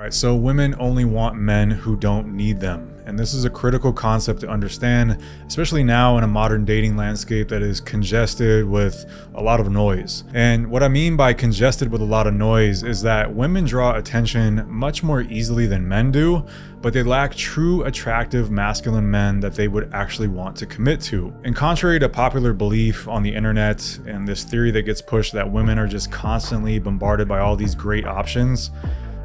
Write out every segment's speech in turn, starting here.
Alright, so women only want men who don't need them. And this is a critical concept to understand, especially now in a modern dating landscape that is congested with a lot of noise. And what I mean by congested with a lot of noise is that women draw attention much more easily than men do, but they lack true attractive masculine men that they would actually want to commit to. And contrary to popular belief on the internet and this theory that gets pushed that women are just constantly bombarded by all these great options,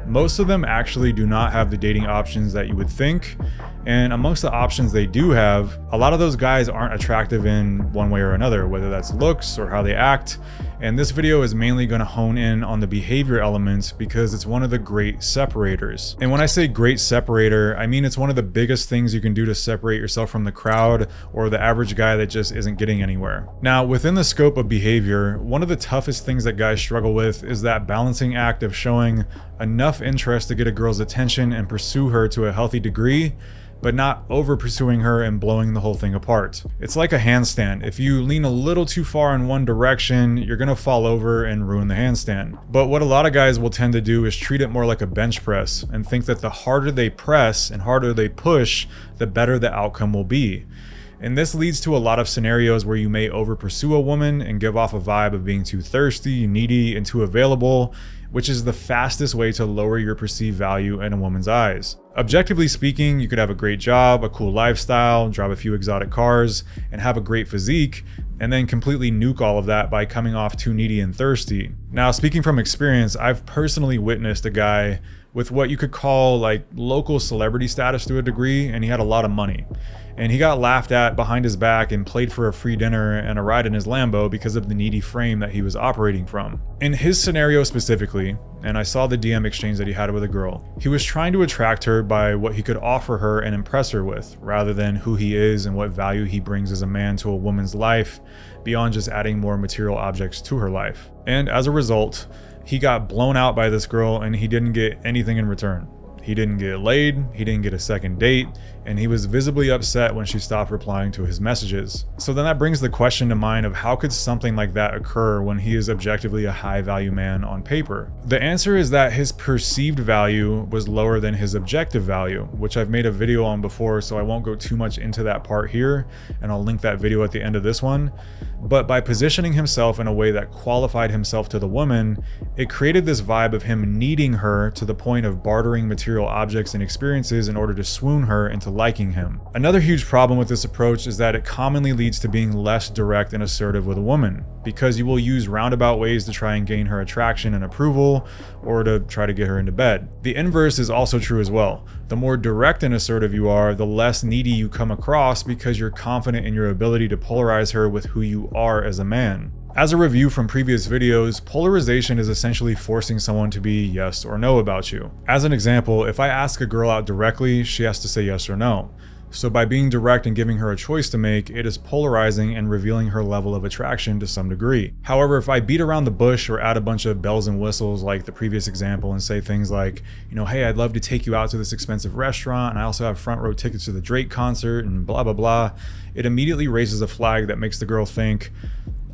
most of them actually do not have the dating options that you would think. And amongst the options they do have, a lot of those guys aren't attractive in one way or another, whether that's looks or how they act. And this video is mainly going to hone in on the behavior elements because it's one of the great separators. And when I say great separator, I mean it's one of the biggest things you can do to separate yourself from the crowd or the average guy that just isn't getting anywhere. Now, within the scope of behavior, one of the toughest things that guys struggle with is that balancing act of showing enough interest to get a girl's attention and pursue her to a healthy degree, but not over pursuing her and blowing the whole thing apart. It's like a handstand. If you lean a little too far in one direction, you're gonna fall over and ruin the handstand. But what a lot of guys will tend to do is treat it more like a bench press and think that the harder they press and harder they push, the better the outcome will be. And this leads to a lot of scenarios where you may over pursue a woman and give off a vibe of being too thirsty, needy, and too available, which is the fastest way to lower your perceived value in a woman's eyes. Objectively speaking, you could have a great job, a cool lifestyle, drive a few exotic cars, and have a great physique, and then completely nuke all of that by coming off too needy and thirsty. Now, speaking from experience, I've personally witnessed a guy with what you could call like local celebrity status to a degree, and he had a lot of money. And he got laughed at behind his back and played for a free dinner and a ride in his Lambo because of the needy frame that he was operating from. In his scenario specifically, and I saw the DM exchange that he had with a girl, he was trying to attract her by what he could offer her and impress her with, rather than who he is and what value he brings as a man to a woman's life, beyond just adding more material objects to her life. And as a result, he got blown out by this girl and he didn't get anything in return. He didn't get laid, he didn't get a second date, and he was visibly upset when she stopped replying to his messages. So then that brings the question to mind of how could something like that occur when he is objectively a high value man on paper? The answer is that his perceived value was lower than his objective value, which I've made a video on before, so I won't go too much into that part here, and I'll link that video at the end of this one. But by positioning himself in a way that qualified himself to the woman, it created this vibe of him needing her to the point of bartering material objects and experiences in order to swoon her into liking him. Another huge problem with this approach is that it commonly leads to being less direct and assertive with a woman, because you will use roundabout ways to try and gain her attraction and approval, or to try to get her into bed. The inverse is also true as well. The more direct and assertive you are, the less needy you come across because you're confident in your ability to polarize her with who you are as a man. As a review from previous videos, polarization is essentially forcing someone to be yes or no about you. As an example, if I ask a girl out directly, she has to say yes or no. So by being direct and giving her a choice to make, it is polarizing and revealing her level of attraction to some degree. However, if I beat around the bush or add a bunch of bells and whistles like the previous example and say things like, hey, I'd love to take you out to this expensive restaurant and I also have front row tickets to the Drake concert and blah, blah, blah, it immediately raises a flag that makes the girl think,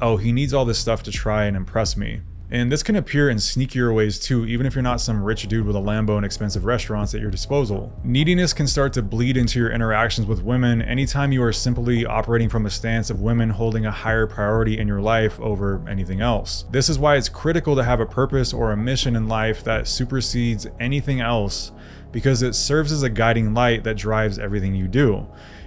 oh, he needs all this stuff to try and impress me. And this can appear in sneakier ways too, even if you're not some rich dude with a Lambo and expensive restaurants at your disposal. Neediness can start to bleed into your interactions with women anytime you are simply operating from a stance of women holding a higher priority in your life over anything else. This is why it's critical to have a purpose or a mission in life that supersedes anything else, because it serves as a guiding light that drives everything you do.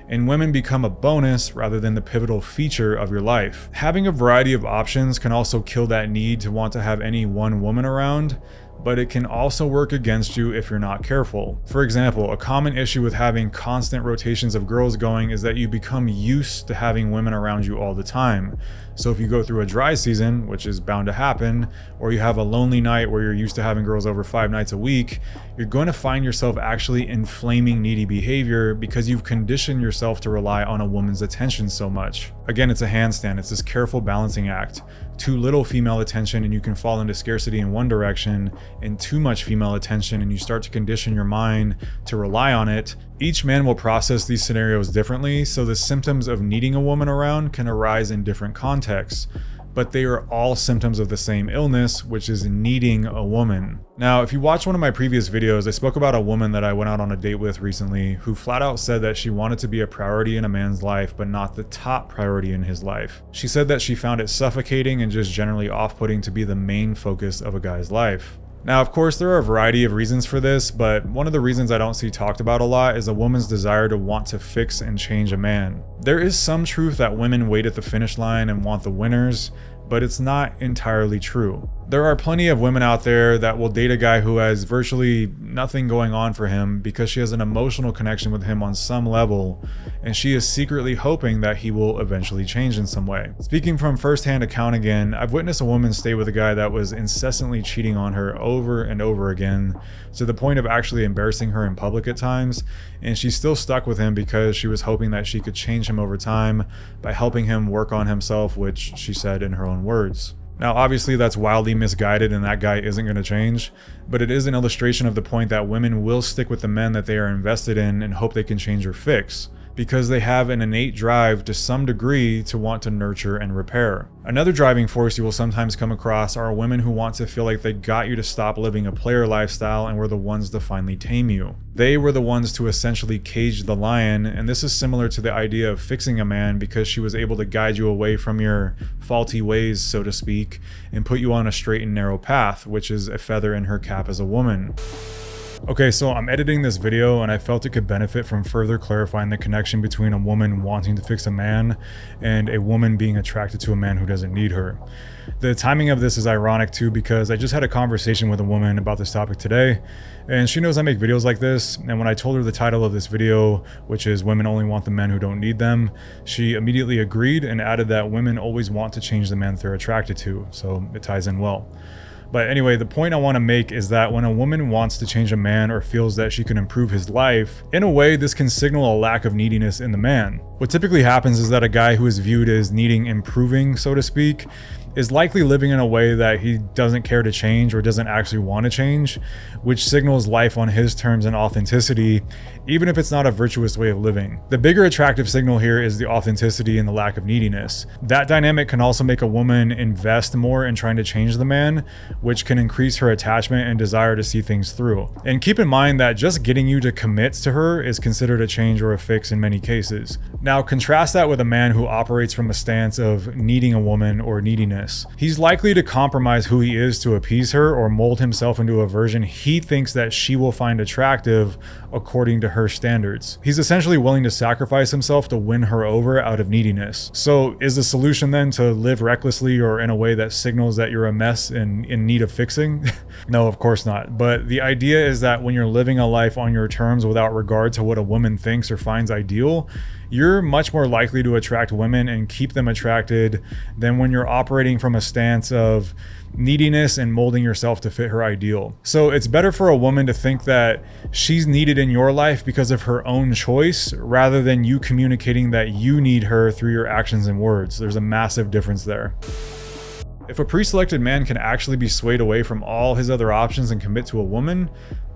And women become a bonus rather than the pivotal feature of your life. Having a variety of options can also kill that need to want to have any one woman around, but it can also work against you if you're not careful. For example, a common issue with having constant rotations of girls going is that you become used to having women around you all the time. So if you go through a dry season, which is bound to happen, or you have a lonely night where you're used to having girls over 5 nights a week, you're going to find yourself actually inflaming needy behavior because you've conditioned yourself to rely on a woman's attention so much. Again, it's a handstand. It's this careful balancing act. Too little female attention and you can fall into scarcity in one direction, and too much female attention and you start to condition your mind to rely on it. Each man will process these scenarios differently, so the symptoms of needing a woman around can arise in different contexts. but they are all symptoms of the same illness, which is needing a woman. Now, if you watch one of my previous videos, I spoke about a woman that I went out on a date with recently who flat out said that she wanted to be a priority in a man's life, but not the top priority in his life. She said that she found it suffocating and just generally off-putting to be the main focus of a guy's life. Now, of course, there are a variety of reasons for this, but one of the reasons I don't see talked about a lot is a woman's desire to want to fix and change a man. There is some truth that women wait at the finish line and want the winners, but it's not entirely true. There are plenty of women out there that will date a guy who has virtually nothing going on for him because she has an emotional connection with him on some level, and she is secretly hoping that he will eventually change in some way. Speaking from firsthand account again, I've witnessed a woman stay with a guy that was incessantly cheating on her over and over again, to the point of actually embarrassing her in public at times, and she still stuck with him because she was hoping that she could change him over time by helping him work on himself, which she said in her own words. Now, obviously that's wildly misguided and that guy isn't going to change, but it is an illustration of the point that women will stick with the men that they are invested in and hope they can change or fix, because they have an innate drive to some degree to want to nurture and repair. Another driving force you will sometimes come across are women who want to feel like they got you to stop living a player lifestyle and were the ones to finally tame you. They were the ones to essentially cage the lion, and this is similar to the idea of fixing a man because she was able to guide you away from your faulty ways, so to speak, and put you on a straight and narrow path, which is a feather in her cap as a woman. Okay, so I'm editing this video and I felt it could benefit from further clarifying the connection between a woman wanting to fix a man and a woman being attracted to a man who doesn't need her. The timing of this is ironic too, because I just had a conversation with a woman about this topic today, and she knows I make videos like this, and when I told her the title of this video, which is Women Only Want the Men Who Don't Need Them, she immediately agreed and added that women always want to change the man they're attracted to, so it ties in well. But anyway, the point I want to make is that when a woman wants to change a man or feels that she can improve his life, in a way this can signal a lack of neediness in the man. What typically happens is that a guy who is viewed as needing improving, so to speak, is likely living in a way that he doesn't care to change or doesn't actually want to change, which signals life on his terms and authenticity, even if it's not a virtuous way of living. The bigger attractive signal here is the authenticity and the lack of neediness. That dynamic can also make a woman invest more in trying to change the man, which can increase her attachment and desire to see things through. And keep in mind that just getting you to commit to her is considered a change or a fix in many cases. Now, contrast that with a man who operates from a stance of needing a woman or neediness. He's likely to compromise who he is to appease her or mold himself into a version he thinks that she will find attractive according to her standards. He's essentially willing to sacrifice himself to win her over out of neediness. So is the solution then to live recklessly or in a way that signals that you're a mess and in need of fixing? No, of course not. But the idea is that when you're living a life on your terms without regard to what a woman thinks or finds ideal, you're much more likely to attract women and keep them attracted than when you're operating from a stance of neediness and molding yourself to fit her ideal. So it's better for a woman to think that she's needed in your life because of her own choice, rather than you communicating that you need her through your actions and words. There's a massive difference there. If a pre-selected man can actually be swayed away from all his other options and commit to a woman,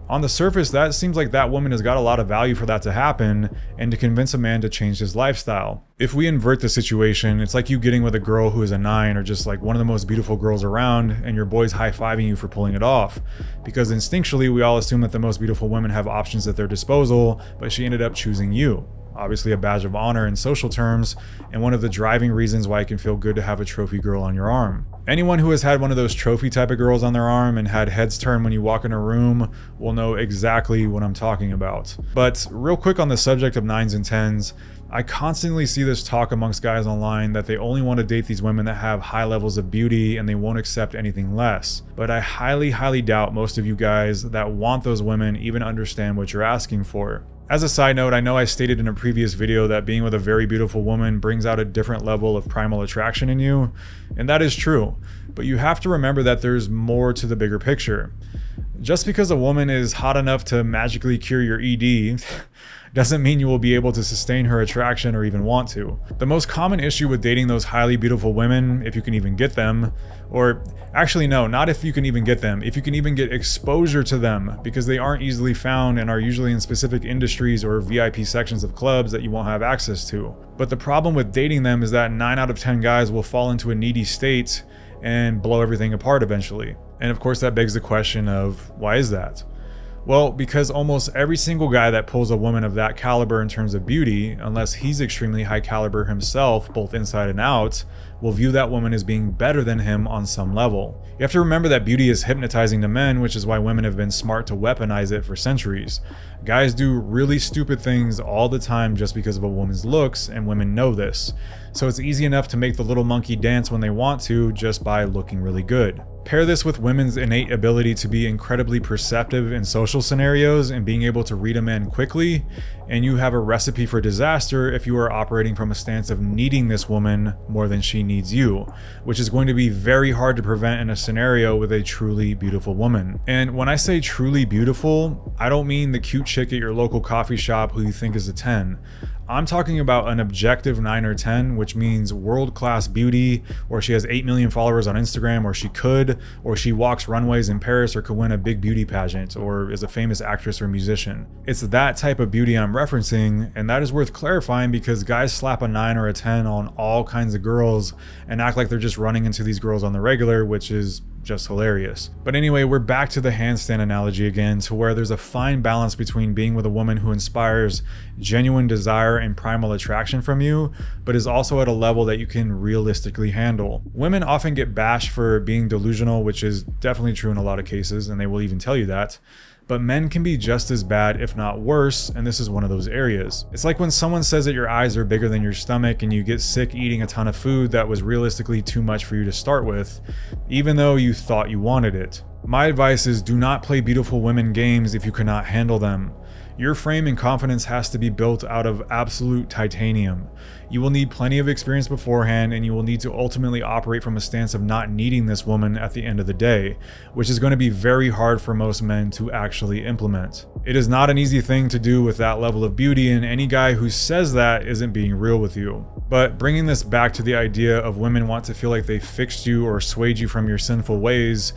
on the surface, that seems like that woman has got a lot of value for that to happen and to convince a man to change his lifestyle. If we invert the situation, it's like you getting with a girl who is a 9 or just like one of the most beautiful girls around and your boy's high-fiving you for pulling it off. Because instinctually, we all assume that the most beautiful women have options at their disposal, but she ended up choosing you. Obviously a badge of honor in social terms, and one of the driving reasons why it can feel good to have a trophy girl on your arm. Anyone who has had one of those trophy type of girls on their arm and had heads turn when you walk in a room will know exactly what I'm talking about. But real quick on the subject of 9s and 10s, I constantly see this talk amongst guys online that they only want to date these women that have high levels of beauty and they won't accept anything less. But I highly doubt most of you guys that want those women even understand what you're asking for. As a side note, I know I stated in a previous video that being with a very beautiful woman brings out a different level of primal attraction in you, and that is true, but you have to remember that there's more to the bigger picture. Just because a woman is hot enough to magically cure your ED doesn't mean you will be able to sustain her attraction or even want to. The most common issue with dating those highly beautiful women, if you can even get them, or actually no, not if you can even get them, if you can even get exposure to them, because they aren't easily found and are usually in specific industries or VIP sections of clubs that you won't have access to. But the problem with dating them is that 9 out of 10 guys will fall into a needy state and blow everything apart eventually. And of course that begs the question of, why is that? Well, because almost every single guy that pulls a woman of that caliber in terms of beauty, unless he's extremely high caliber himself, both inside and out, will view that woman as being better than him on some level. You have to remember that beauty is hypnotizing to men, which is why women have been smart to weaponize it for centuries. Guys do really stupid things all the time just because of a woman's looks, and women know this. So it's easy enough to make the little monkey dance when they want to just by looking really good. Pair this with women's innate ability to be incredibly perceptive in social scenarios and being able to read a man quickly, and you have a recipe for disaster if you are operating from a stance of needing this woman more than she needs you, which is going to be very hard to prevent in a scenario with a truly beautiful woman. And when I say truly beautiful, I don't mean the cute chick at your local coffee shop who you think is a 10. I'm talking about an objective 9 or 10, which means world-class beauty, or she has 8 million followers on Instagram, or she could, or she walks runways in Paris, or could win a big beauty pageant, or is a famous actress or musician. It's that type of beauty I'm referencing, and that is worth clarifying because guys slap a 9 or a 10 on all kinds of girls and act like they're just running into these girls on the regular, which is just hilarious. But anyway, we're back to the handstand analogy again, to where there's a fine balance between being with a woman who inspires genuine desire and primal attraction from you, but is also at a level that you can realistically handle. Women often get bashed for being delusional, which is definitely true in a lot of cases, and they will even tell you that. But men can be just as bad, if not worse, and this is one of those areas. It's like when someone says that your eyes are bigger than your stomach and you get sick eating a ton of food that was realistically too much for you to start with, even though you thought you wanted it. My advice is do not play beautiful women games if you cannot handle them. Your frame and confidence has to be built out of absolute titanium. You will need plenty of experience beforehand, and you will need to ultimately operate from a stance of not needing this woman at the end of the day, which is going to be very hard for most men to actually implement. It is not an easy thing to do with that level of beauty, and any guy who says that isn't being real with you. But bringing this back to the idea of women want to feel like they fixed you or swayed you from your sinful ways,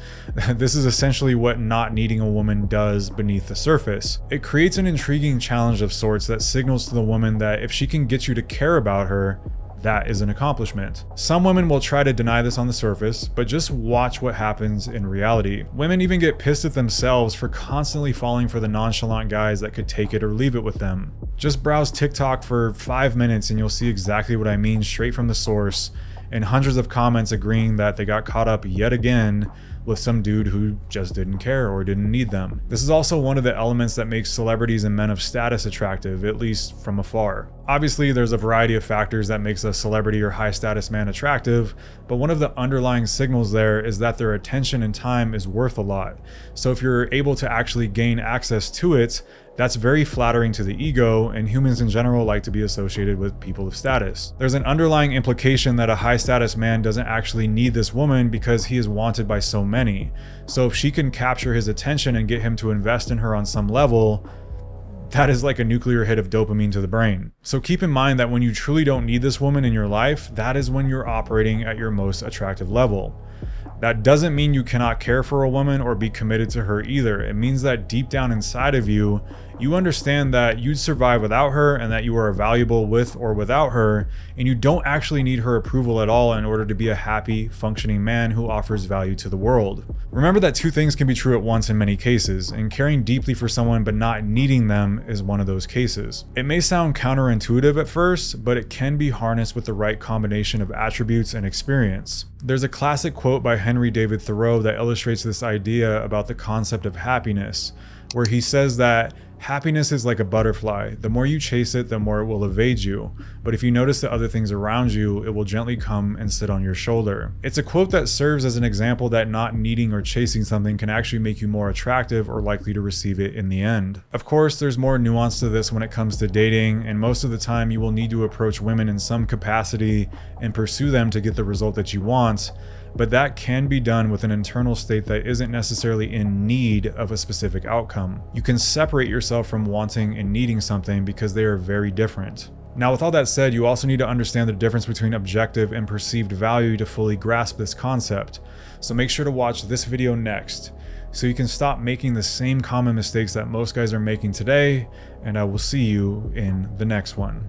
this is essentially what not needing a woman does beneath the surface. It creates an intriguing challenge of sorts that signals to the woman that if she can get you to care about her, that is an accomplishment. Some women will try to deny this on the surface, but just watch what happens in reality. Women even get pissed at themselves for constantly falling for the nonchalant guys that could take it or leave it with them. Just browse TikTok for 5 minutes and you'll see exactly what I mean straight from the source, and hundreds of comments agreeing that they got caught up yet again with some dude who just didn't care or didn't need them. This is also one of the elements that makes celebrities and men of status attractive, at least from afar. Obviously, there's a variety of factors that makes a celebrity or high status man attractive, but one of the underlying signals there is that their attention and time is worth a lot. So if you're able to actually gain access to it, that's very flattering to the ego, and humans in general like to be associated with people of status. There's an underlying implication that a high status man doesn't actually need this woman because he is wanted by so many. So if she can capture his attention and get him to invest in her on some level, that is like a nuclear hit of dopamine to the brain. So keep in mind that when you truly don't need this woman in your life, that is when you're operating at your most attractive level. That doesn't mean you cannot care for a woman or be committed to her either. It means that deep down inside of you, you understand that you'd survive without her and that you are valuable with or without her, and you don't actually need her approval at all in order to be a happy, functioning man who offers value to the world. Remember that two things can be true at once in many cases, and caring deeply for someone but not needing them is one of those cases. It may sound counterintuitive at first, but it can be harnessed with the right combination of attributes and experience. There's a classic quote by Henry David Thoreau that illustrates this idea about the concept of happiness, where he says that happiness is like a butterfly. The more you chase it, the more it will evade you. But if you notice the other things around you, it will gently come and sit on your shoulder. It's a quote that serves as an example that not needing or chasing something can actually make you more attractive or likely to receive it in the end. Of course, there's more nuance to this when it comes to dating, and most of the time you will need to approach women in some capacity and pursue them to get the result that you want. but that can be done with an internal state that isn't necessarily in need of a specific outcome. You can separate yourself from wanting and needing something because they are very different. Now, with all that said, you also need to understand the difference between objective and perceived value to fully grasp this concept. So make sure to watch this video next, so you can stop making the same common mistakes that most guys are making today, and I will see you in the next one.